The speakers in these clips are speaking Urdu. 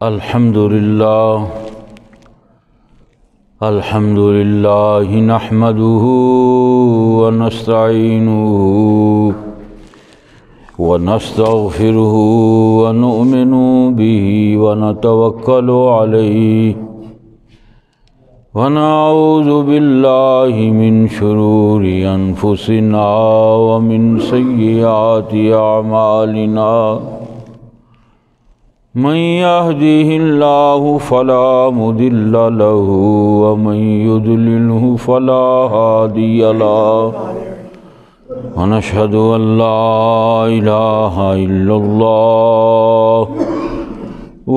الحمدللہ نحمده ونستعینه ونستغفره ونؤمن به ونتوکل علیہ ونعوذ باللہ من شرور انفسنا ومن سیئات اعمالنا من يهده الله فلا مضل له ومن يضلله فلا هادي له ونشهد أن لا إله إلا الله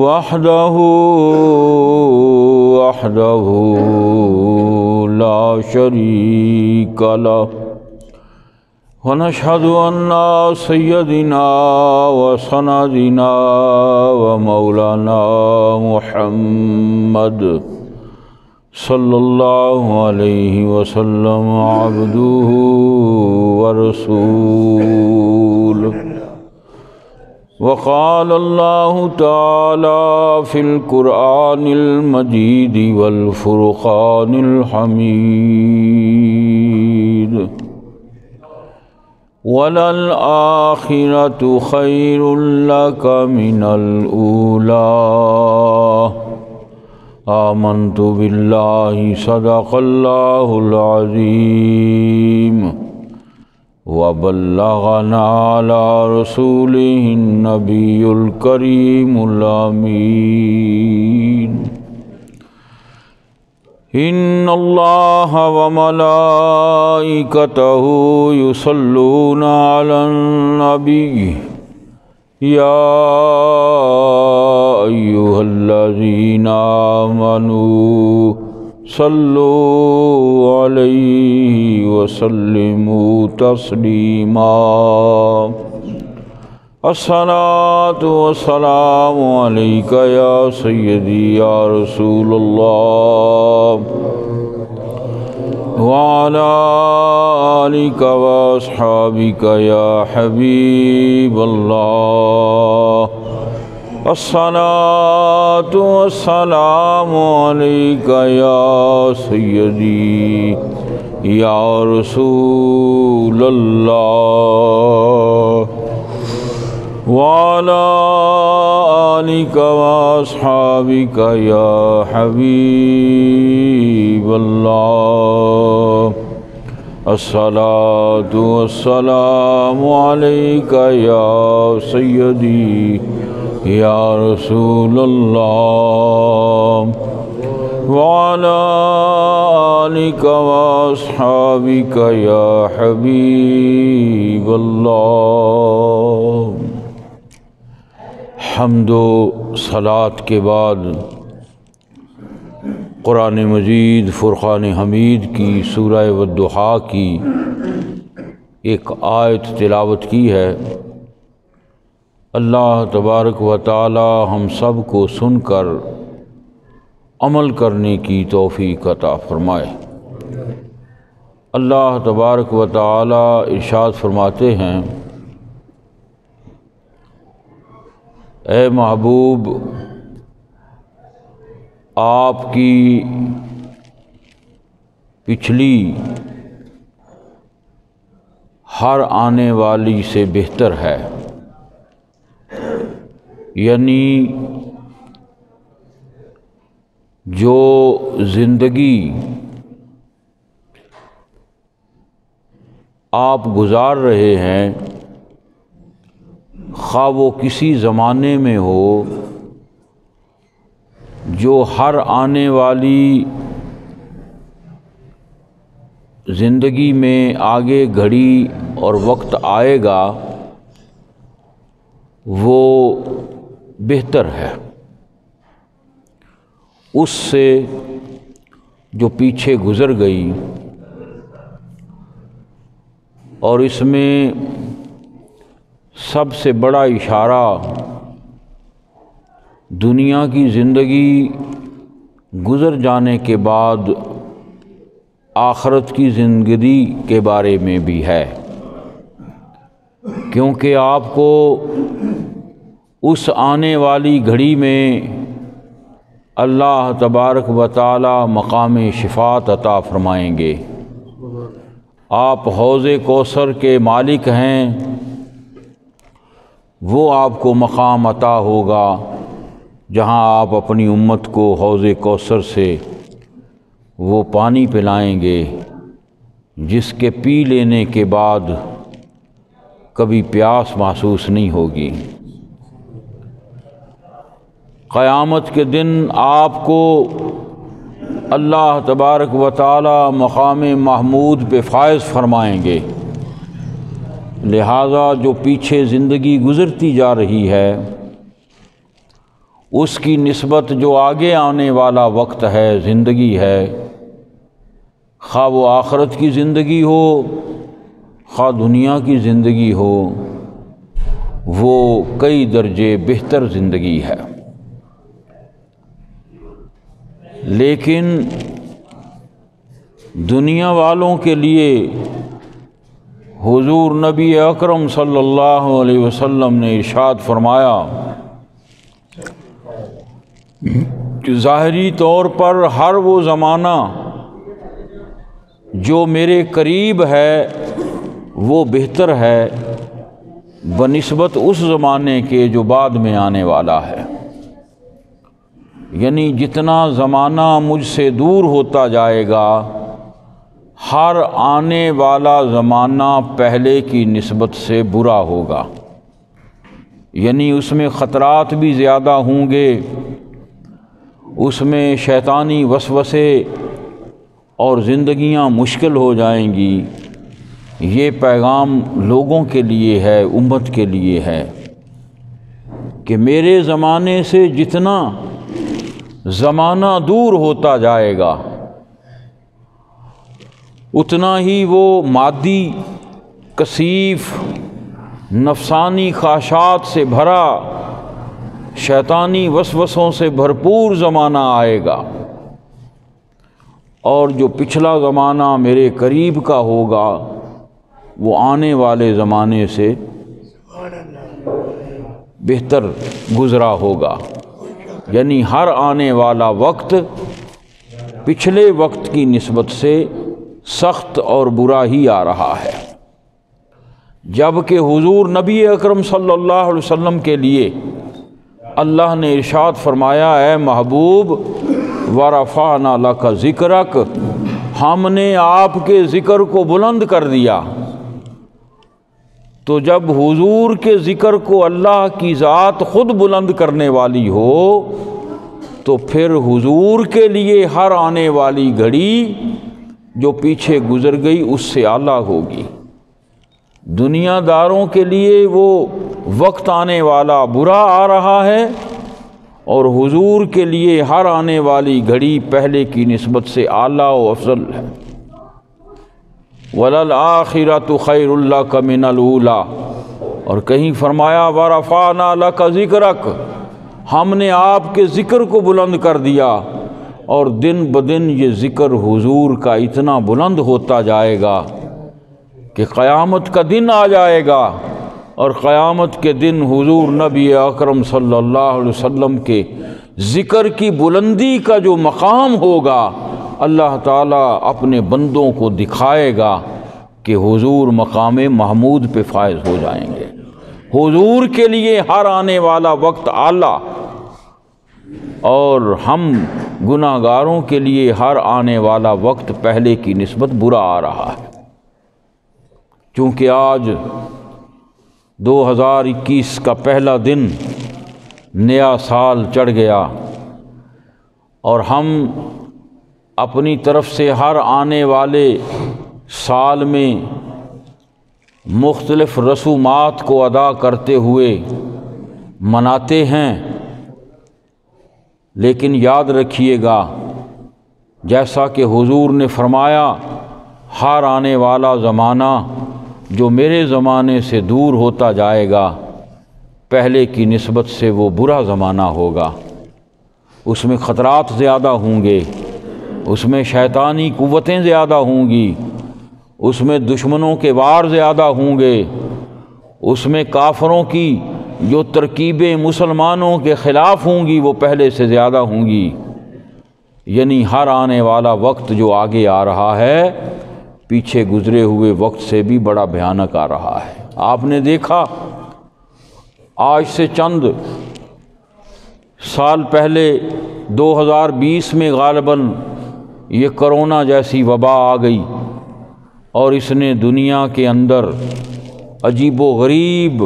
وحده لا شريك له ونشهد أن سيدنا وسندنا ومولانا محمد صلى الله عليه وسلم عبده ورسوله وقال الله تعالى في القرآن المجيد والفرقان الحميد وَلَلْآخِرَةُ خَيْرٌ لَكَ مِنَ الْأُولَى آمَنْتُ بِاللَّهِ صَدَقَ اللَّهُ الْعَظِيمُ وَبَلَّغَنَا عَلَى رَسُولِهِ النَّبِيُّ الْكَرِيمُ الْأَمِينُ إن الله وملائكته يصلون على النبي يا أيها الذين آمنوا صلوا عليه وسلموا تسليما الصلاة والسلام عليك يا سيدي يا رسول الله وعلى آلك وأصحابك يا حبيب الله الصلاة والسلام عليك يا سيدي يا رسول الله وعلى آلك وأصحابك يا حبيب الله الصلاة والسلام عليك يا سيدي يا رسول الله وعلى آلك وأصحابك يا حبيب الله حمد و صلاۃ کے بعد قرآن مجید فرقان حمید کی سورہ والضحیٰ کی ایک آیت تلاوت کی ہے۔ اللہ تبارک و تعالی ہم سب کو سن کر عمل کرنے کی توفیق عطا فرمائے۔ اللہ تبارک و تعالی ارشاد فرماتے ہیں، اے محبوب، آپ کی پچھلی ہر آنے والی سے بہتر ہے، یعنی جو زندگی آپ گزار رہے ہیں، خواہ وہ کسی زمانے میں ہو، جو ہر آنے والی زندگی میں آگے گھڑی اور وقت آئے گا، وہ بہتر ہے اس سے جو پیچھے گزر گئی۔ اور اس میں سب سے بڑا اشارہ دنیا کی زندگی گزر جانے کے بعد آخرت کی زندگی کے بارے میں بھی ہے، کیونکہ آپ کو اس آنے والی گھڑی میں اللہ تبارک و تعالی مقام شفاعت عطا فرمائیں گے۔ آپ حوض کوثر کے مالک ہیں، وہ آپ کو مقام عطا ہوگا جہاں آپ اپنی امت کو حوض کوثر سے وہ پانی پلائیں گے جس کے پی لینے کے بعد کبھی پیاس محسوس نہیں ہوگی۔ قیامت کے دن آپ کو اللہ تبارک و تعالی مقام محمود پہ فائز فرمائیں گے۔ لہٰذا جو پیچھے زندگی گزرتی جا رہی ہے اس کی نسبت جو آگے آنے والا وقت ہے، زندگی ہے، خواہ وہ آخرت کی زندگی ہو خواہ دنیا کی زندگی ہو، وہ کئی درجے بہتر زندگی ہے۔ لیکن دنیا والوں کے لیے حضور نبی اکرم صلی اللہ علیہ وسلم نے ارشاد فرمایا کہ ظاہری طور پر ہر وہ زمانہ جو میرے قریب ہے وہ بہتر ہے بنسبت اس زمانے کے جو بعد میں آنے والا ہے۔ یعنی جتنا زمانہ مجھ سے دور ہوتا جائے گا، ہر آنے والا زمانہ پہلے کی نسبت سے برا ہوگا، یعنی اس میں خطرات بھی زیادہ ہوں گے، اس میں شیطانی وسوسے اور زندگیاں مشکل ہو جائیں گی۔ یہ پیغام لوگوں کے لیے ہے، امت کے لیے ہے کہ میرے زمانے سے جتنا زمانہ دور ہوتا جائے گا اتنا ہی وہ مادی کثیف نفسانی خواہشات سے بھرا شیطانی وسوسوں سے بھرپور زمانہ آئے گا، اور جو پچھلا زمانہ میرے قریب کا ہوگا وہ آنے والے زمانے سے بہتر گزرا ہوگا۔ یعنی ہر آنے والا وقت پچھلے وقت کی نسبت سے سخت اور برا ہی آ رہا ہے، جبکہ حضور نبی اکرم صلی اللہ علیہ وسلم کے لیے اللہ نے ارشاد فرمایا، اے محبوب وَرَفَعْنَا لَكَ ذِكْرَكَ، ہم نے آپ کے ذکر کو بلند کر دیا۔ تو جب حضور کے ذکر کو اللہ کی ذات خود بلند کرنے والی ہو تو پھر حضور کے لیے ہر آنے والی گھڑی جو پیچھے گزر گئی اس سے اعلیٰ ہوگی۔ دنیا داروں کے لیے وہ وقت آنے والا برا آ رہا ہے، اور حضور کے لیے ہر آنے والی گھڑی پہلے کی نسبت سے اعلیٰ و افضل ہے۔ وَلَلْآخِرَةُ خَيْرٌ لَكَ مِنَ الْأُولَىٰ، اور کہیں فرمایا وَرَفَعْنَا لَكَ ذِكْرَكَ، ہم نے آپ کے ذکر کو بلند کر دیا، اور دن بدن یہ ذکر حضور کا اتنا بلند ہوتا جائے گا کہ قیامت کا دن آ جائے گا، اور قیامت کے دن حضور نبی اکرم صلی اللہ علیہ وسلم کے ذکر کی بلندی کا جو مقام ہوگا اللہ تعالیٰ اپنے بندوں کو دکھائے گا کہ حضور مقام محمود پہ فائز ہو جائیں گے۔ حضور کے لیے ہر آنے والا وقت اعلیٰ، اور ہم گناہ گاروں کے لیے ہر آنے والا وقت پہلے کی نسبت برا آ رہا ہے۔ چونکہ آج 2021 کا پہلا دن، نیا سال چڑھ گیا، اور ہم اپنی طرف سے ہر آنے والے سال میں مختلف رسومات کو ادا کرتے ہوئے مناتے ہیں، لیکن یاد رکھیے گا جیسا کہ حضور نے فرمایا، ہر آنے والا زمانہ جو میرے زمانے سے دور ہوتا جائے گا پہلے کی نسبت سے وہ برا زمانہ ہوگا، اس میں خطرات زیادہ ہوں گے، اس میں شیطانی قوتیں زیادہ ہوں گی، اس میں دشمنوں کے وار زیادہ ہوں گے، اس میں کافروں کی جو ترکیبیں مسلمانوں کے خلاف ہوں گی وہ پہلے سے زیادہ ہوں گی۔ یعنی ہر آنے والا وقت جو آگے آ رہا ہے پیچھے گزرے ہوئے وقت سے بھی بڑا بھیانک آ رہا ہے۔ آپ نے دیکھا آج سے چند سال پہلے 2020 میں غالباً یہ کرونا جیسی وبا آ گئی اور اس نے دنیا کے اندر عجیب و غریب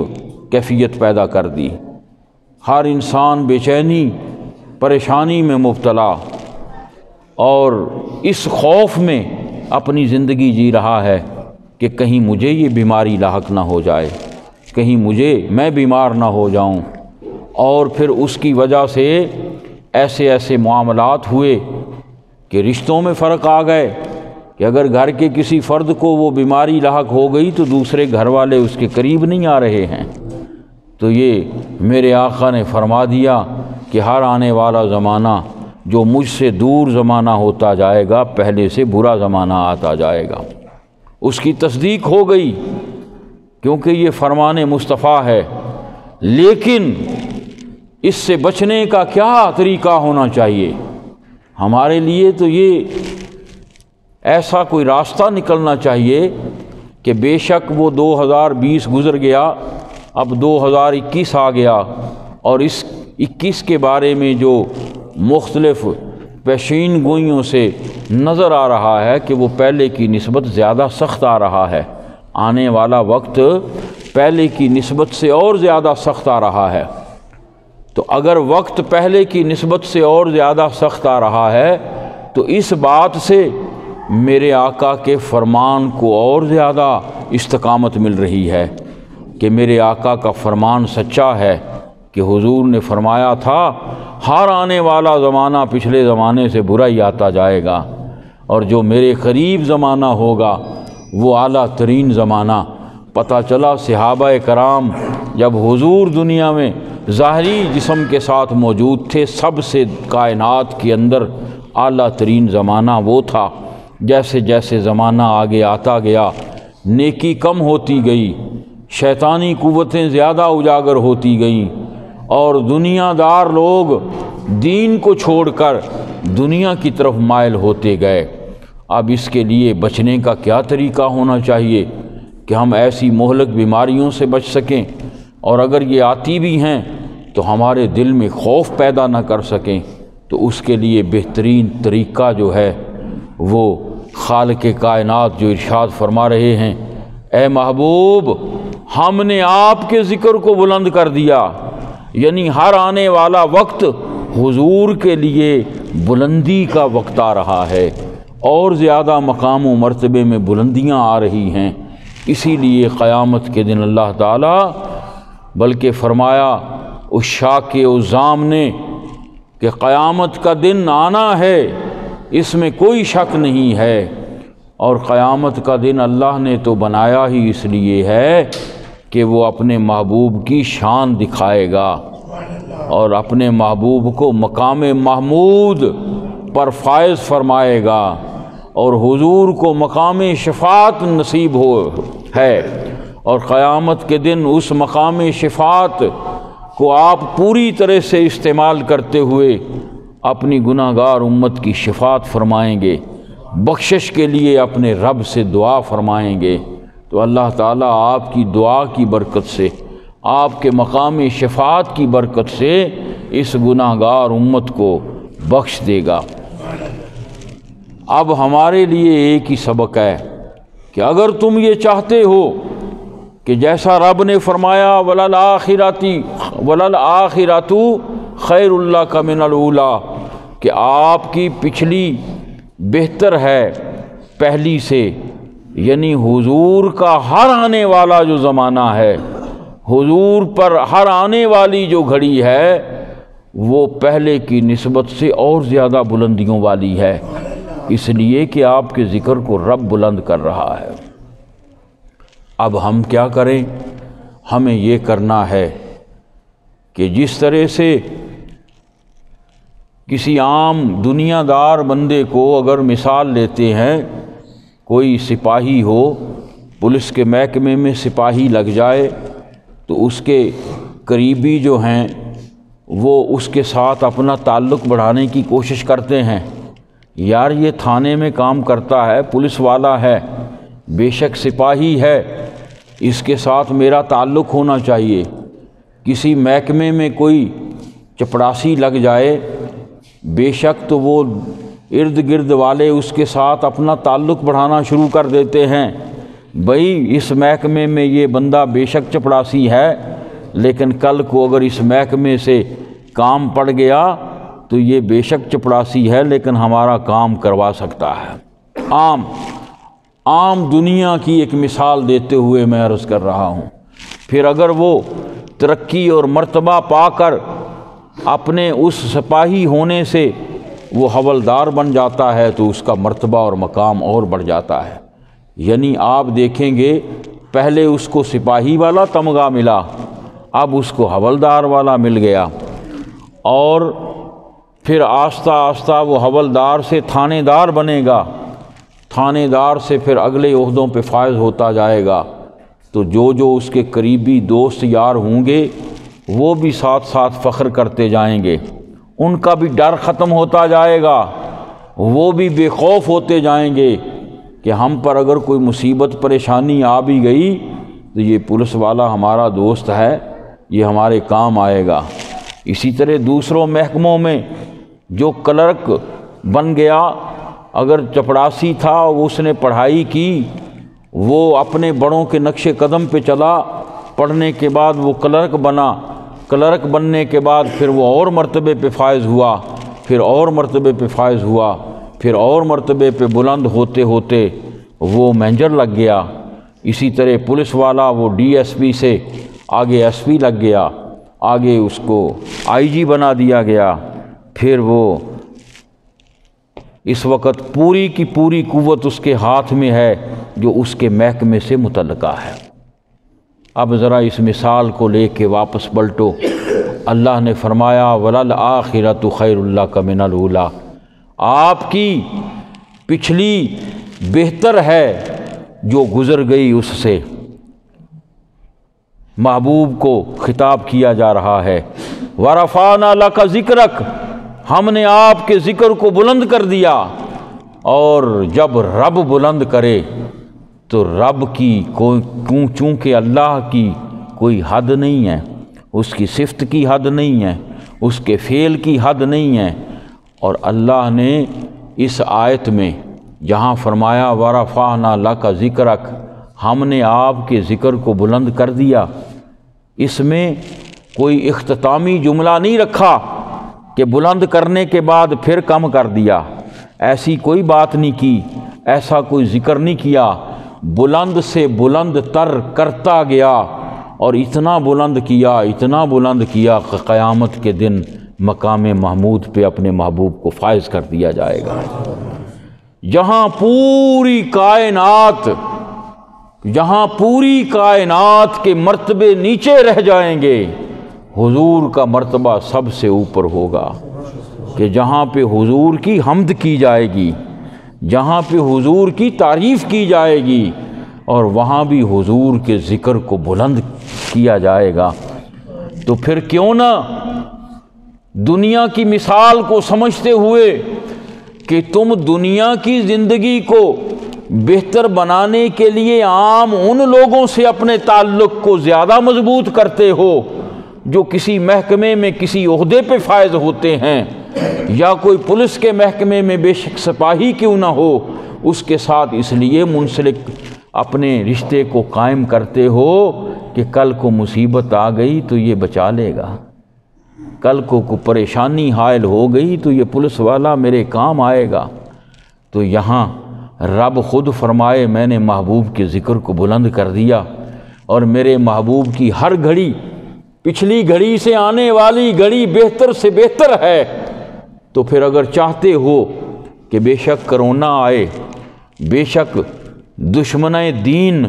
کیفیت پیدا کر دی۔ ہر انسان بے چینی پریشانی میں مبتلا اور اس خوف میں اپنی زندگی جی رہا ہے کہ کہیں مجھے یہ بیماری لاحق نہ ہو جائے، کہیں میں بیمار نہ ہو جاؤں۔ اور پھر اس کی وجہ سے ایسے معاملات ہوئے کہ رشتوں میں فرق آ گئے کہ اگر گھر کے کسی فرد کو وہ بیماری لاحق ہو گئی تو دوسرے گھر والے اس کے قریب نہیں آ رہے ہیں۔ تو یہ میرے آقا نے فرما دیا کہ ہر آنے والا زمانہ جو مجھ سے دور زمانہ ہوتا جائے گا پہلے سے برا زمانہ آتا جائے گا۔ اس کی تصدیق ہو گئی کیونکہ یہ فرمان مصطفیٰ ہے، لیکن اس سے بچنے کا کیا طریقہ ہونا چاہیے؟ ہمارے لیے تو یہ ایسا کوئی راستہ نکلنا چاہیے کہ بے شک وہ 2020 گزر گیا، اب 2021 آ گیا اور اس 21 کے بارے میں جو مختلف پیشین گوئیوں سے نظر آ رہا ہے کہ وہ پہلے کی نسبت زیادہ سخت آ رہا ہے، آنے والا وقت پہلے کی نسبت سے اور زیادہ سخت آ رہا ہے۔ تو اگر وقت پہلے کی نسبت سے اور زیادہ سخت آ رہا ہے تو اس بات سے میرے آقا کے فرمان کو اور زیادہ استقامت مل رہی ہے کہ میرے آقا کا فرمان سچا ہے کہ حضور نے فرمایا تھا ہر آنے والا زمانہ پچھلے زمانے سے برا ہی آتا جائے گا، اور جو میرے قریب زمانہ ہوگا وہ اعلیٰ ترین زمانہ۔ پتہ چلا صحابہ کرام جب حضور دنیا میں ظاہری جسم کے ساتھ موجود تھے، سب سے کائنات کے اندر اعلیٰ ترین زمانہ وہ تھا۔ جیسے جیسے زمانہ آگے آتا گیا نیکی کم ہوتی گئی، شیطانی قوتیں زیادہ اجاگر ہوتی گئیں اور دنیا دار لوگ دین کو چھوڑ کر دنیا کی طرف مائل ہوتے گئے۔ اب اس کے لیے بچنے کا کیا طریقہ ہونا چاہیے کہ ہم ایسی مہلک بیماریوں سے بچ سکیں، اور اگر یہ آتی بھی ہیں تو ہمارے دل میں خوف پیدا نہ کر سکیں؟ تو اس کے لیے بہترین طریقہ جو ہے وہ خالق کائنات جو ارشاد فرما رہے ہیں، اے محبوب ہم نے آپ کے ذکر کو بلند کر دیا، یعنی ہر آنے والا وقت حضور کے لیے بلندی کا وقت آ رہا ہے، اور زیادہ مقام و مرتبے میں بلندیاں آ رہی ہیں۔ اسی لیے قیامت کے دن اللہ تعالیٰ بلکہ فرمایا اس شاک عظام نے کہ قیامت کا دن آنا ہے، اس میں کوئی شک نہیں ہے، اور قیامت کا دن اللہ نے تو بنایا ہی اس لیے ہے کہ وہ اپنے محبوب کی شان دکھائے گا اور اپنے محبوب کو مقام محمود پر فائز فرمائے گا، اور حضور کو مقام شفاعت نصیب ہے، اور قیامت کے دن اس مقام شفاعت کو آپ پوری طرح سے استعمال کرتے ہوئے اپنی گناہ گار امت کی شفاعت فرمائیں گے، بخشش کے لیے اپنے رب سے دعا فرمائیں گے۔ تو اللہ تعالیٰ آپ کی دعا کی برکت سے، آپ کے مقام شفاعت کی برکت سے اس گناہ گار امت کو بخش دے گا۔ اب ہمارے لیے ایک ہی سبق ہے کہ اگر تم یہ چاہتے ہو کہ جیسا رب نے فرمایا وَلَلْآخِرَةُ خَيْرٌ لَكَ مِنَ الْأُولَىٰ، کہ آپ کی پچھلی بہتر ہے پہلی سے، یعنی حضور کا ہر آنے والا جو زمانہ ہے، حضور پر ہر آنے والی جو گھڑی ہے وہ پہلے کی نسبت سے اور زیادہ بلندیوں والی ہے، اس لیے کہ آپ کے ذکر کو رب بلند کر رہا ہے۔ اب ہم کیا کریں؟ ہمیں یہ کرنا ہے کہ جس طرح سے کسی عام دنیا دار بندے کو اگر مثال لیتے ہیں، کوئی سپاہی ہو، پولیس کے محکمے میں سپاہی لگ جائے تو اس کے قریبی جو ہیں وہ اس کے ساتھ اپنا تعلق بڑھانے کی کوشش کرتے ہیں یار یہ تھانے میں کام کرتا ہے، پولیس والا ہے، بے شک سپاہی ہے، اس کے ساتھ میرا تعلق ہونا چاہیے۔ کسی محکمے میں کوئی چپڑاسی لگ جائے، بے شک تو وہ ارد گرد والے اس کے ساتھ اپنا تعلق بڑھانا شروع کر دیتے ہیں، بھئی اس محکمے میں یہ بندہ بے شک چپڑاسی ہے، لیکن کل کو اگر اس محکمے سے کام پڑ گیا تو یہ بے شک چپڑاسی ہے لیکن ہمارا کام کروا سکتا ہے۔ عام دنیا کی ایک مثال دیتے ہوئے میں عرض کر رہا ہوں۔ پھر اگر وہ ترقی اور مرتبہ پا کر اپنے اس سپاہی ہونے سے وہ حوالدار بن جاتا ہے تو اس کا مرتبہ اور مقام اور بڑھ جاتا ہے۔ یعنی آپ دیکھیں گے پہلے اس کو سپاہی والا تمغہ ملا، اب اس کو حوالدار والا مل گیا، اور پھر آہستہ آہستہ وہ حوالدار سے تھانے دار بنے گا، تھانے دار سے پھر اگلے عہدوں پہ فائز ہوتا جائے گا۔ تو جو اس کے قریبی دوست یار ہوں گے وہ بھی ساتھ ساتھ فخر کرتے جائیں گے، ان کا بھی ڈر ختم ہوتا جائے گا، وہ بھی بے خوف ہوتے جائیں گے کہ ہم پر اگر کوئی مصیبت پریشانی آ بھی گئی تو یہ پولیس والا ہمارا دوست ہے، یہ ہمارے کام آئے گا۔ اسی طرح دوسروں محکموں میں جو کلرک بن گیا، اگر چپڑاسی تھا، اس نے پڑھائی کی، وہ اپنے بڑوں کے نقش قدم پہ چلا، پڑھنے کے بعد وہ کلرک بنا، کلرک بننے کے بعد پھر وہ اور مرتبے پہ فائز ہوا، پھر اور مرتبے پہ فائز ہوا، پھر اور مرتبے پہ بلند ہوتے ہوتے وہ مینیجر لگ گیا۔ اسی طرح پولیس والا وہ ڈی ایس پی سے آگے ایس پی لگ گیا، آگے اس کو آئی جی بنا دیا گیا، پھر وہ اس وقت پوری کی پوری قوت اس کے ہاتھ میں ہے جو اس کے محکمے سے متعلقہ ہے۔ اب ذرا اس مثال کو لے کے واپس پلٹو۔ اللہ نے فرمایا وَلَلْآخِرَةُ خَيْرٌ لَكَ مِنَ الْأُولَىٰ، آپ کی پچھلی بہتر ہے جو گزر گئی اس سے۔ محبوب کو خطاب کیا جا رہا ہے، وَرَفَعْنَا لَكَ ذِكْرَكَ، ہم نے آپ کے ذکر کو بلند کر دیا۔ اور جب رب بلند کرے تو رب کی چونکہ اللہ کی کوئی حد نہیں ہے، اس کی صفت کی حد نہیں ہے، اس کے فعل کی حد نہیں ہے، اور اللہ نے اس آیت میں جہاں فرمایا وَرَفَعْنَا لَكَ ذِكْرَكَ، ہم نے آپ کے ذکر کو بلند کر دیا، اس میں کوئی اختتامی جملہ نہیں رکھا کہ بلند کرنے کے بعد پھر کم کر دیا، ایسی کوئی بات نہیں کی، ایسا کوئی ذکر نہیں کیا، بلند سے بلند تر کرتا گیا، اور اتنا بلند کیا کہ قیامت کے دن مقام محمود پہ اپنے محبوب کو فائز کر دیا جائے گا، جہاں پوری کائنات کے مرتبے نیچے رہ جائیں گے، حضور کا مرتبہ سب سے اوپر ہوگا، کہ جہاں پہ حضور کی حمد کی جائے گی، جہاں پہ حضور کی تعریف کی جائے گی، اور وہاں بھی حضور کے ذکر کو بلند کیا جائے گا۔ تو پھر کیوں نہ دنیا کی مثال کو سمجھتے ہوئے کہ تم دنیا کی زندگی کو بہتر بنانے کے لیے عام ان لوگوں سے اپنے تعلق کو زیادہ مضبوط کرتے ہو جو کسی محکمے میں کسی عہدے پہ فائز ہوتے ہیں، یا کوئی پولیس کے محکمے میں بے شک سپاہی کیوں نہ ہو، اس کے ساتھ اس لیے منسلک اپنے رشتے کو قائم کرتے ہو کہ کل کو مصیبت آ گئی تو یہ بچا لے گا، کل کو کوئی پریشانی حائل ہو گئی تو یہ پولیس والا میرے کام آئے گا۔ تو یہاں رب خود فرمائے میں نے محبوب کے ذکر کو بلند کر دیا، اور میرے محبوب کی ہر گھڑی پچھلی گھڑی سے آنے والی گھڑی بہتر سے بہتر ہے۔ تو پھر اگر چاہتے ہو کہ بے شک کرونا آئے، بے شک دشمن دین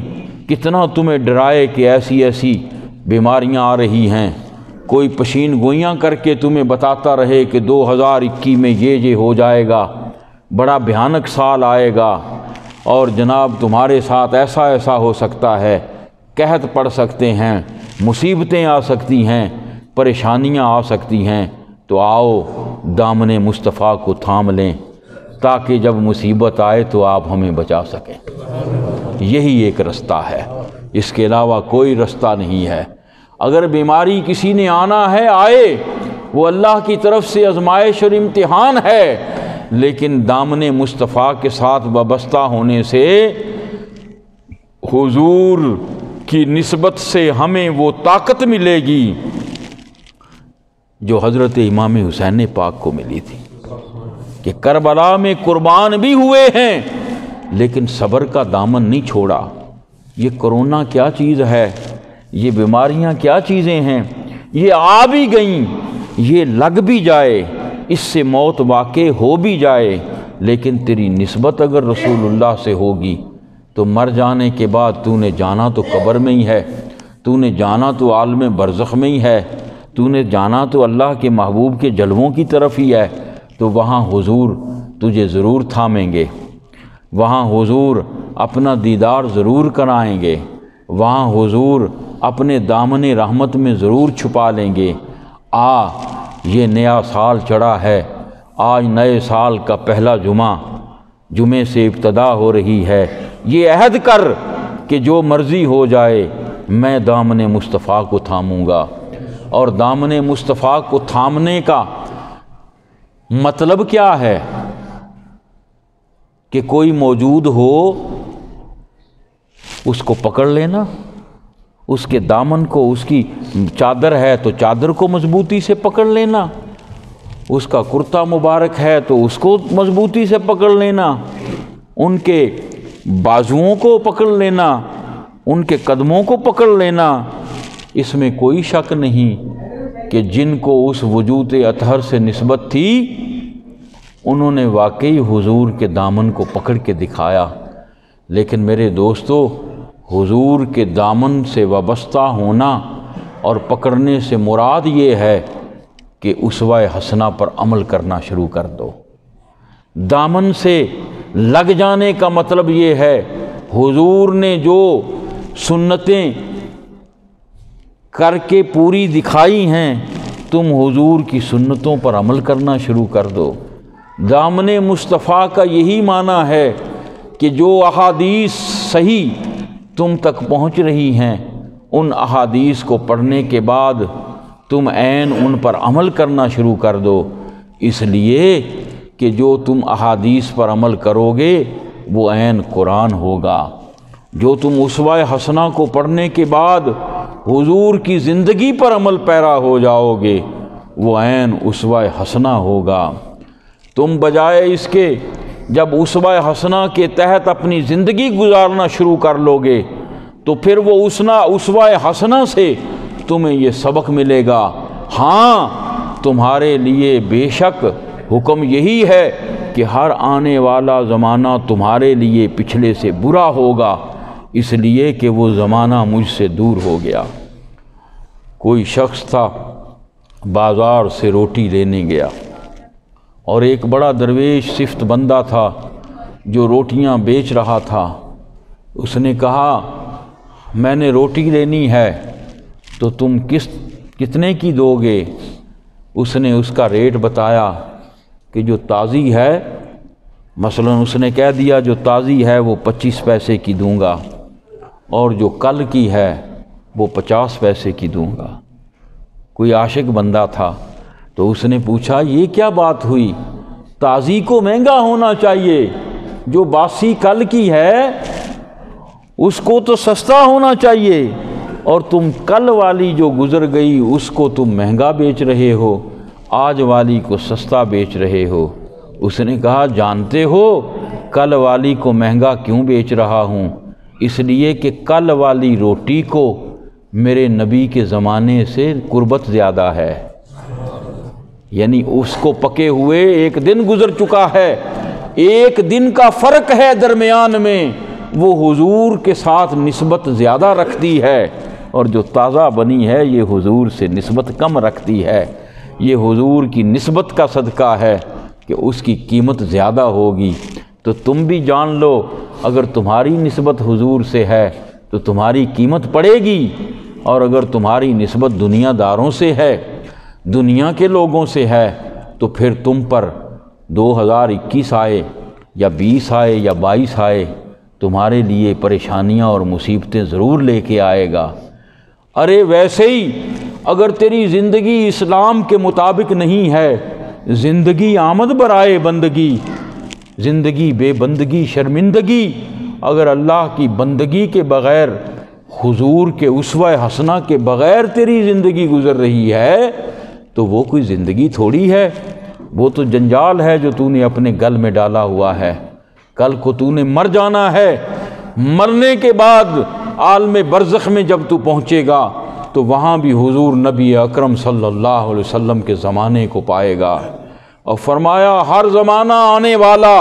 کتنا تمہیں ڈرائے کہ ایسی ایسی بیماریاں آ رہی ہیں، کوئی پشین گوئیاں کر کے تمہیں بتاتا رہے کہ 2021 میں یہ ہو جائے گا، بڑا بھیانک سال آئے گا، اور جناب تمہارے ساتھ ایسا ایسا ہو سکتا ہے، قحط پڑ سکتے ہیں، مصیبتیں آ سکتی ہیں، پریشانیاں آ سکتی ہیں، تو آؤ دامن مصطفیٰ کو تھام لیں، تاکہ جب مصیبت آئے تو آپ ہمیں بچا سکیں۔ یہی ایک رستہ ہے، اس کے علاوہ کوئی رستہ نہیں ہے۔ اگر بیماری کسی نے آنا ہے آئے، وہ اللہ کی طرف سے آزمائش اور امتحان ہے، لیکن دامن مصطفیٰ کے ساتھ وابستہ ہونے سے حضور کی نسبت سے ہمیں وہ طاقت ملے گی جو حضرت امام حسین پاک کو ملی تھی، کہ کربلا میں قربان بھی ہوئے ہیں لیکن صبر کا دامن نہیں چھوڑا۔ یہ کرونا کیا چیز ہے، یہ بیماریاں کیا چیزیں ہیں، یہ آ بھی گئیں، یہ لگ بھی جائے، اس سے موت واقع ہو بھی جائے، لیکن تیری نسبت اگر رسول اللہ سے ہوگی تو مر جانے کے بعد تو نے جانا تو قبر میں ہی ہے، تو نے جانا تو عالم برزخ میں ہی ہے، تو نے جانا تو اللہ کے محبوب کے جلووں کی طرف ہی ہے، تو وہاں حضور تجھے ضرور تھامیں گے، وہاں حضور اپنا دیدار ضرور کرائیں گے، وہاں حضور اپنے دامن رحمت میں ضرور چھپا لیں گے۔ یہ نیا سال چڑھا ہے، آج نئے سال کا پہلا جمعے سے ابتدا ہو رہی ہے، یہ عہد کر کہ جو مرضی ہو جائے میں دامن مصطفیٰ کو تھاموں گا۔ اور دامن مصطفیٰ کو تھامنے کا مطلب کیا ہے؟ کہ کوئی موجود ہو اس کو پکڑ لینا، اس کے دامن کو، اس کی چادر ہے تو چادر کو مضبوطی سے پکڑ لینا، اس کا کرتا مبارک ہے تو اس کو مضبوطی سے پکڑ لینا، ان کے بازوؤں کو پکڑ لینا، ان کے قدموں کو پکڑ لینا۔ اس میں کوئی شک نہیں کہ جن کو اس وجود اطہر سے نسبت تھی انہوں نے واقعی حضور کے دامن کو پکڑ کے دکھایا۔ لیکن میرے دوستو، حضور کے دامن سے وابستہ ہونا اور پکڑنے سے مراد یہ ہے کہ اسوہ حسنہ پر عمل کرنا شروع کر دو۔ دامن سے لگ جانے کا مطلب یہ ہے حضور نے جو سنتیں کر کے پوری دکھائی ہیں تم حضور کی سنتوں پر عمل کرنا شروع کر دو۔ دامن مصطفیٰ کا یہی معنی ہے کہ جو احادیث صحیح تم تک پہنچ رہی ہیں ان احادیث کو پڑھنے کے بعد تم عین ان پر عمل کرنا شروع کر دو، اس لیے کہ جو تم احادیث پر عمل کرو گے وہ عین قرآن ہوگا۔ جو تم اسوہ حسنہ کو پڑھنے کے بعد حضور کی زندگی پر عمل پیرا ہو جاؤ گے وہ عین اسوہ حسنہ ہوگا۔ تم بجائے اس کے جب اسوہ حسنہ کے تحت اپنی زندگی گزارنا شروع کر لو گے تو پھر وہ اسوہ حسنہ سے تمہیں یہ سبق ملے گا، ہاں تمہارے لیے بے شک حکم یہی ہے کہ ہر آنے والا زمانہ تمہارے لیے پچھلے سے برا ہوگا، اس لیے کہ وہ زمانہ مجھ سے دور ہو گیا۔ کوئی شخص تھا بازار سے روٹی لینے گیا اور ایک بڑا درویش صفت بندہ تھا جو روٹیاں بیچ رہا تھا۔ اس نے کہا میں نے روٹی لینی ہے تو تم کتنے کی دو گے؟ اس نے اس کا ریٹ بتایا کہ جو تازی ہے، مثلا اس نے کہہ دیا جو تازی ہے وہ 25 پیسے کی دوں گا اور جو کل کی ہے وہ 50 پیسے کی دوں گا۔ کوئی عاشق بندہ تھا تو اس نے پوچھا یہ کیا بات ہوئی؟ تازی کو مہنگا ہونا چاہیے، جو باسی کل کی ہے اس کو تو سستا ہونا چاہیے، اور تم کل والی جو گزر گئی اس کو تم مہنگا بیچ رہے ہو، آج والی کو سستا بیچ رہے ہو۔ اس نے کہا جانتے ہو کل والی کو مہنگا کیوں بیچ رہا ہوں؟ اس لیے کہ کل والی روٹی کو میرے نبی کے زمانے سے قربت زیادہ ہے، یعنی اس کو پکے ہوئے ایک دن گزر چکا ہے، ایک دن کا فرق ہے درمیان میں، وہ حضور کے ساتھ نسبت زیادہ رکھتی ہے، اور جو تازہ بنی ہے یہ حضور سے نسبت کم رکھتی ہے۔ یہ حضور کی نسبت کا صدقہ ہے کہ اس کی قیمت زیادہ ہوگی۔ تو تم بھی جان لو اگر تمہاری نسبت حضور سے ہے تو تمہاری قیمت پڑے گی، اور اگر تمہاری نسبت دنیا داروں سے ہے، دنیا کے لوگوں سے ہے، تو پھر تم پر 2021 آئے یا 20 آئے یا 22 آئے، تمہارے لیے پریشانیاں اور مصیبتیں ضرور لے کے آئے گا۔ ارے ویسے ہی اگر تیری زندگی اسلام کے مطابق نہیں ہے، زندگی آمد برائے بندگی، زندگی بے بندگی شرمندگی، اگر اللہ کی بندگی کے بغیر، حضور کے اسوہ حسنہ کے بغیر تیری زندگی گزر رہی ہے تو وہ کوئی زندگی تھوڑی ہے، وہ تو جنجال ہے جو تو نے اپنے گل میں ڈالا ہوا ہے۔ کل کو تو نے مر جانا ہے، مرنے کے بعد عالم برزخ میں جب تو پہنچے گا تو وہاں بھی حضور نبی اکرم صلی اللہ علیہ وسلم کے زمانے کو پائے گا، اور فرمایا ہر زمانہ آنے والا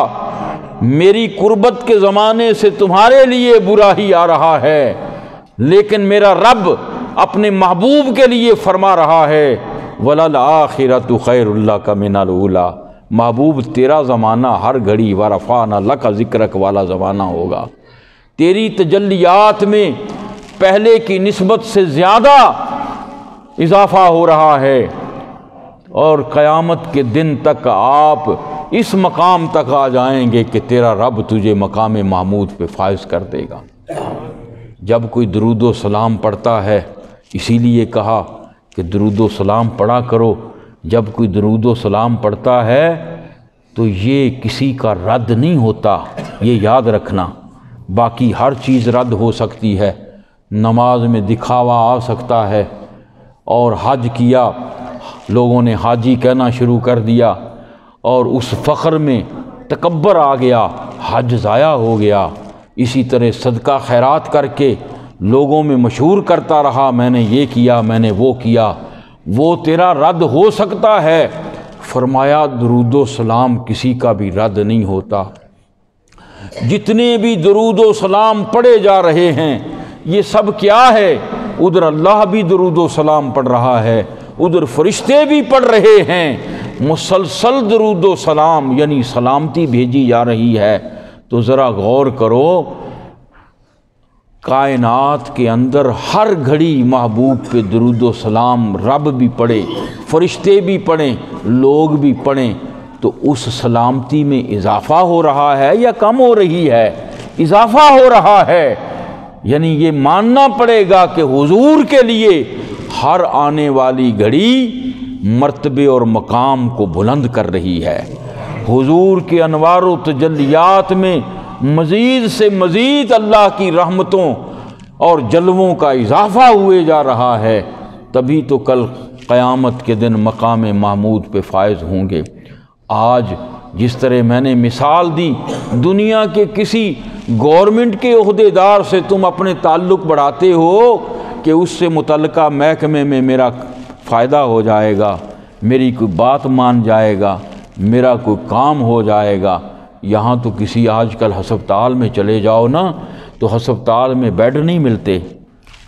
میری قربت کے زمانے سے تمہارے لیے برا ہی آ رہا ہے، لیکن میرا رب اپنے محبوب کے لیے فرما رہا ہے وَلَلْآخِرَةُ خَيْرٌ لَكَ مِنَ الْأُولَىٰ۔ محبوب تیرا زمانہ ہر گھڑی وَرَفَعْنَا لَكَ ذِكْرَكَ والا زمانہ ہوگا، تیری تجلیات میں پہلے کی نسبت سے زیادہ اضافہ ہو رہا ہے، اور قیامت کے دن تک آپ اس مقام تک آ جائیں گے کہ تیرا رب تجھے مقام محمود پہ فائز کر دے گا۔ جب کوئی درود و سلام پڑھتا ہے، اسی لیے کہا کہ درود و سلام پڑھا کرو، جب کوئی درود و سلام پڑھتا ہے تو یہ کسی کا رد نہیں ہوتا، یہ یاد رکھنا۔ باقی ہر چیز رد ہو سکتی ہے، نماز میں دکھاوا آ سکتا ہے، اور حج کیا، لوگوں نے حاجی کہنا شروع کر دیا، اور اس فخر میں تکبر آ گیا، حج ضائع ہو گیا۔ اسی طرح صدقہ خیرات کر کے لوگوں میں مشہور کرتا رہا میں نے یہ کیا، میں نے وہ کیا، وہ تیرا رد ہو سکتا ہے۔ فرمایا درود و سلام کسی کا بھی رد نہیں ہوتا۔ جتنے بھی درود و سلام پڑھے جا رہے ہیں یہ سب کیا ہے؟ ادھر اللہ بھی درود و سلام پڑھ رہا ہے، ادھر فرشتے بھی پڑھ رہے ہیں، مسلسل درود و سلام یعنی سلامتی بھیجی جا رہی ہے۔ تو ذرا غور کرو، کائنات کے اندر ہر گھڑی محبوب پہ درود و سلام رب بھی پڑھے، فرشتے بھی پڑھیں، لوگ بھی پڑھیں، تو اس سلامتی میں اضافہ ہو رہا ہے یا کم ہو رہی ہے؟ اضافہ ہو رہا ہے۔ یعنی یہ ماننا پڑے گا کہ حضور کے لیے ہر آنے والی گھڑی مرتبے اور مقام کو بلند کر رہی ہے، حضور کے انوار و تجلیات میں مزید سے مزید اللہ کی رحمتوں اور جلووں کا اضافہ ہوئے جا رہا ہے، تبھی تو کل قیامت کے دن مقام محمود پہ فائز ہوں گے۔ آج جس طرح میں نے مثال دی، دنیا کے کسی گورنمنٹ کے عہدے دار سے تم اپنے تعلق بڑھاتے ہو کہ اس سے متعلقہ محکمے میں میرا فائدہ ہو جائے گا، میری کوئی بات مان جائے گا، میرا کوئی کام ہو جائے گا۔ یہاں تو کسی آج کل ہسپتال میں چلے جاؤ نا تو ہسپتال میں بیڈ نہیں ملتے،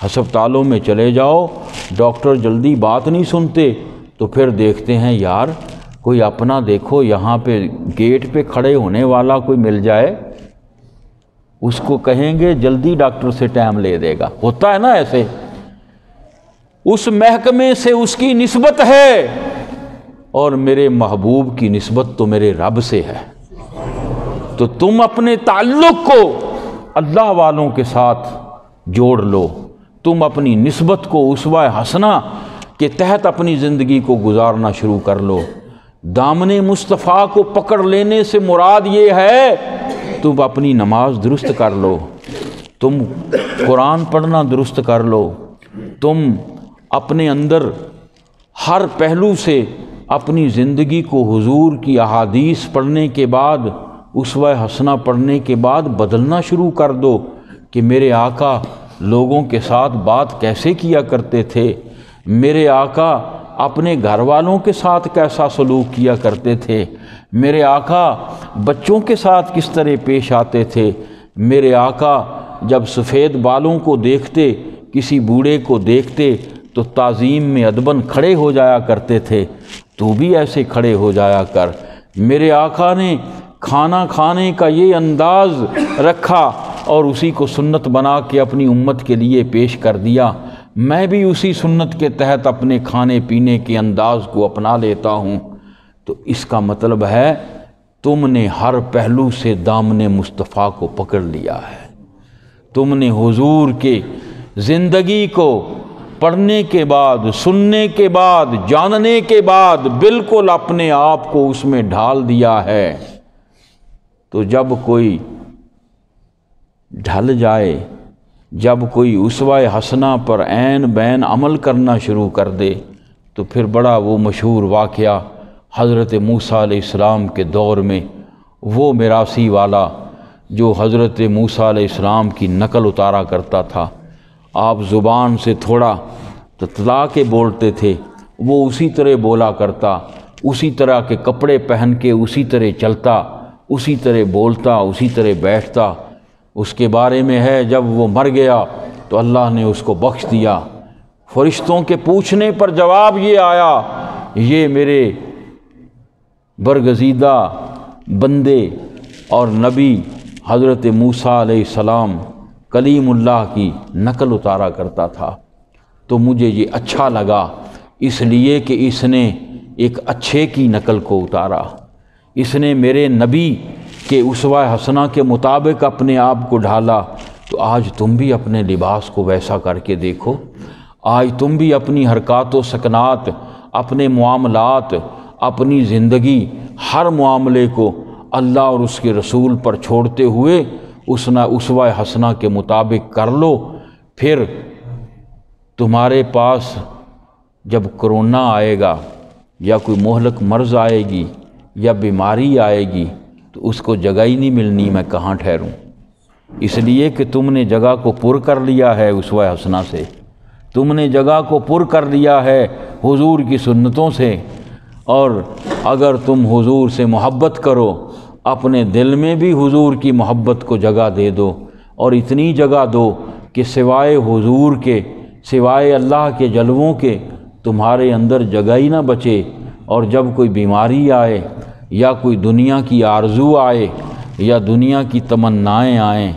ہسپتالوں میں چلے جاؤ ڈاکٹر جلدی بات نہیں سنتے، تو پھر دیکھتے ہیں یار کوئی اپنا دیکھو یہاں پہ گیٹ پہ کھڑے ہونے والا کوئی مل جائے، اس کو کہیں گے جلدی ڈاکٹر سے ٹائم لے دے گا، ہوتا ہے نا ایسے۔ اس محکمے سے اس کی نسبت ہے، اور میرے محبوب کی نسبت تو میرے رب سے ہے۔ تو تم اپنے تعلق کو اللہ والوں کے ساتھ جوڑ لو، تم اپنی نسبت کو اسوہ حسنہ کے تحت اپنی زندگی کو گزارنا شروع کر لو۔ دامن مصطفیٰ کو پکڑ لینے سے مراد یہ ہے تم اپنی نماز درست کر لو، تم قرآن پڑھنا درست کر لو، تم اپنے اندر ہر پہلو سے اپنی زندگی کو حضور کی احادیث پڑھنے کے بعد، اسوہ حسنہ پڑھنے کے بعد بدلنا شروع کر دو کہ میرے آقا لوگوں کے ساتھ بات کیسے کیا کرتے تھے، میرے آقا اپنے گھر والوں کے ساتھ کیسا سلوک کیا کرتے تھے، میرے آقا بچوں کے ساتھ کس طرح پیش آتے تھے، میرے آقا جب سفید بالوں کو دیکھتے، کسی بوڑھے کو دیکھتے تو تعظیم میں ادباً کھڑے ہو جایا کرتے تھے، تو بھی ایسے کھڑے ہو جایا کر۔ میرے آقا نے کھانا کھانے کا یہ انداز رکھا اور اسی کو سنت بنا کے اپنی امت کے لیے پیش کر دیا، میں بھی اسی سنت کے تحت اپنے کھانے پینے کے انداز کو اپنا لیتا ہوں۔ تو اس کا مطلب ہے تم نے ہر پہلو سے دامن مصطفیٰ کو پکڑ لیا ہے، تم نے حضور کے زندگی کو پڑھنے کے بعد، سننے کے بعد، جاننے کے بعد بالکل اپنے آپ کو اس میں ڈھال دیا ہے۔ تو جب کوئی ڈھل جائے، جب کوئی اسوہ حسنہ پر عین بین عمل کرنا شروع کر دے، تو پھر بڑا وہ مشہور واقعہ حضرت موسیٰ علیہ السلام کے دور میں وہ میراثی والا جو حضرت موسیٰ علیہ السلام کی نقل اتارا کرتا تھا، آپ زبان سے تھوڑا تتلا کے بولتے تھے، وہ اسی طرح بولا کرتا، اسی طرح کے کپڑے پہن کے اسی طرح چلتا، اسی طرح بولتا، اسی طرح بیٹھتا۔ اس کے بارے میں ہے جب وہ مر گیا تو اللہ نے اس کو بخش دیا۔ فرشتوں کے پوچھنے پر جواب یہ آیا، یہ میرے برگزیدہ بندے اور نبی حضرت موسیٰ علیہ السلام کلیم اللہ کی نقل اتارا کرتا تھا۔ تو مجھے یہ اچھا لگا اس لیے کہ اس نے ایک اچھے کی نقل کو اتارا، اس نے میرے نبی کے اسوہ حسنہ کے مطابق اپنے آپ کو ڈھالا۔ تو آج تم بھی اپنے لباس کو ویسا کر کے دیکھو، آج تم بھی اپنی حرکات و سکنات، اپنے معاملات، اپنی زندگی، ہر معاملے کو اللہ اور اس کے رسول پر چھوڑتے ہوئے اسوہ حسنہ کے مطابق کر لو۔ پھر تمہارے پاس جب کرونا آئے گا یا کوئی مہلک مرض آئے گی یا بیماری آئے گی تو اس کو جگہ ہی نہیں ملنی میں کہاں ٹھہروں، اس لیے کہ تم نے جگہ کو پر کر لیا ہے اسوہ حسنہ سے، تم نے جگہ کو پر کر لیا ہے حضور کی سنتوں سے۔ اور اگر تم حضور سے محبت کرو، اپنے دل میں بھی حضور کی محبت کو جگہ دے دو، اور اتنی جگہ دو کہ سوائے حضور کے، سوائے اللہ کے جلووں کے تمہارے اندر جگہ ہی نہ بچے۔ اور جب کوئی بیماری آئے یا کوئی دنیا کی آرزو آئے یا دنیا کی تمنائیں آئیں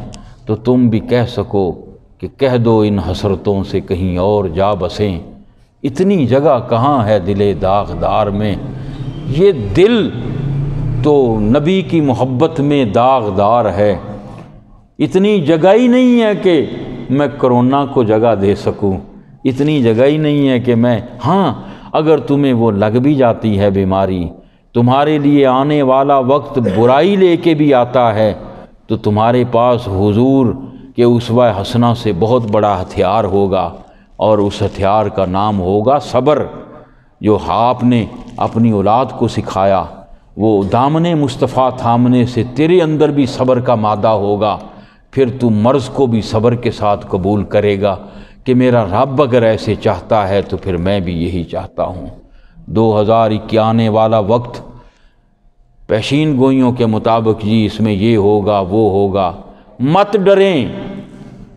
تو تم بھی کہہ سکو کہ کہہ دو ان حسرتوں سے کہیں اور جا بسیں۔ اتنی جگہ کہاں ہے دل داغدار میں؟ یہ دل تو نبی کی محبت میں داغدار ہے، اتنی جگہ ہی نہیں ہے کہ میں کرونا کو جگہ دے سکوں، اتنی جگہ ہی نہیں ہے کہ میں، ہاں اگر تمہیں وہ لگ بھی جاتی ہے بیماری، تمہارے لیے آنے والا وقت برائی لے کے بھی آتا ہے، تو تمہارے پاس حضور کے اسوہ حسنہ سے بہت بڑا ہتھیار ہوگا، اور اس ہتھیار کا نام ہوگا صبر، جو آپ نے اپنی اولاد کو سکھایا۔ وہ دامن مصطفیٰ تھامنے سے تیرے اندر بھی صبر کا مادہ ہوگا، پھر تو مرض کو بھی صبر کے ساتھ قبول کرے گا کہ میرا رب اگر ایسے چاہتا ہے تو پھر میں بھی یہی چاہتا ہوں۔ 2021 والا وقت پیشین گوئیوں کے مطابق جی اس میں یہ ہوگا وہ ہوگا، مت ڈریں،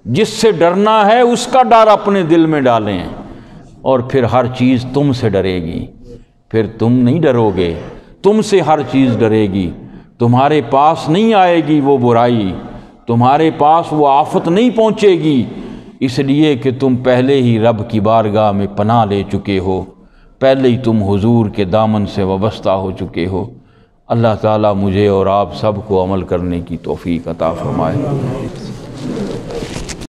جس سے ڈرنا ہے اس کا ڈر اپنے دل میں ڈالیں، اور پھر ہر چیز تم سے ڈرے گی، پھر تم نہیں ڈرو گے، تم سے ہر چیز ڈرے گی، تمہارے پاس نہیں آئے گی وہ برائی، تمہارے پاس وہ آفت نہیں پہنچے گی، اس لیے کہ تم پہلے ہی رب کی بارگاہ میں پناہ لے چکے ہو، پہلے ہی تم حضور کے دامن سے وابستہ ہو چکے ہو۔ اللہ تعالیٰ مجھے اور آپ سب کو عمل کرنے کی توفیق عطا فرمائے۔